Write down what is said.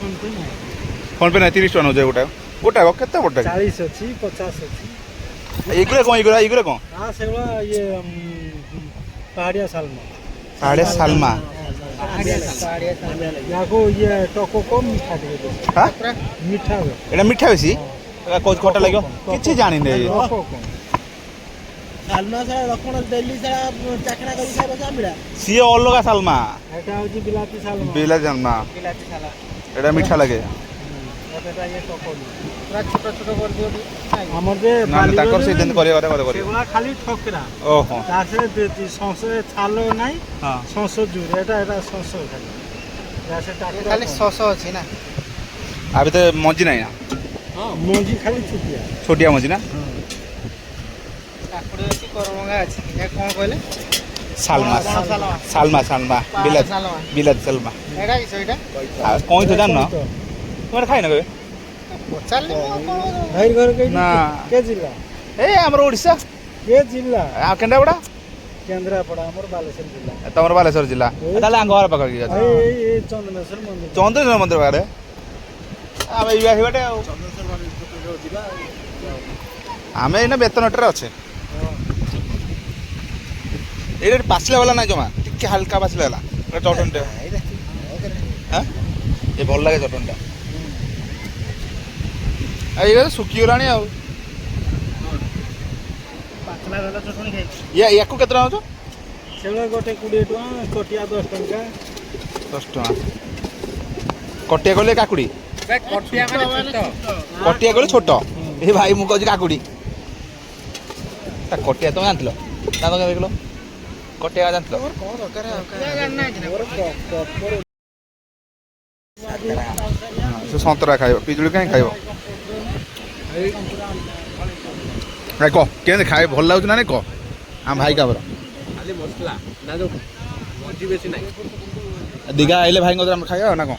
phone पे नहीं 30 टका नौ गोटा गोटा केते बड़ा 40 अच्छी 50 अच्छी एगुरा कौन एगुरा कौन हाँ सेगुड़ा ये पहाड़िया सालमा साढ़े सालमा याको ये टको कम मीठा दे हाँ मीठा एटा मीठा बेसी कोच खटा लागो किछि जानि नै टको कम सालमा सारा रखण दिल्ली सारा चाकरा करी खाइबा सामिडा सी अलगा सालमा एटा होची बिलाती सालमा बिला सालमा बिलाती साला एटा मीठा लागे एटा ये टको पूरा छोट छोट कर दियो हमर जे ना ताकर से दिन करिया करिया करिया सेगुड़ा खाली ठोकरा ओहो तासे देती सौंसे छालो नहीं हां सौंसो जुर एटा सौंसो खाली जैसे टाकरा खाली 600 अछि ना अभी तो मजी नहीं ना हां मोजी खाली छुटिया छोटिया मजी ना काकुड़ी अछि करमंगा अछि ए कोन कहले सालमा सालमा सालमा बिलात बिलात सालमा एडा किस एटा कोई तो जान ना तुम्हारे खाइ ना कबे पचाले भाई घर के ना के जिल्ला ए हमर ओडिसा के जिल्ला आ केंद्रापड़ा केंद्रापड़ा हमर बालेश्वर जिल्ला तमर बालेश्वर जिला ताले आंग घर पकड़ के ए चंदनेश्वर मंदिर चंद्रेश्वर मंदिर बारे आमे इया हिबाटे चंदनेश्वर मंदिर जिल्ला आमे इना बेतनटर अच्छे ये पासला वाला ना जमा टिके हल्का पासला वाला चटनटे हाँ ये भल लगे चटनटा ये सुखी गलानी आ पातला वाला चटणी खाइ या को केतना हो सेगुड़ा गोटे 20 टका कटिया 10 टका 10 टका कटिया गले काकुड़ी कटिया माने छोट कटिया गले छोट ए भाई मु कहू काकुड़ी ता कटिया तो जानतलो ना तो देखलो कटिया जानतलो कोन दरकार जानना अछि ना से संतरा खाइबो पिजुली काई खाइबो भाई कह केन खाए भल लागु ना कह हम भाई का बरा खाली मसला ना जो मजी बेसी नाही दिघा आइले भाई को खाइबा ना कह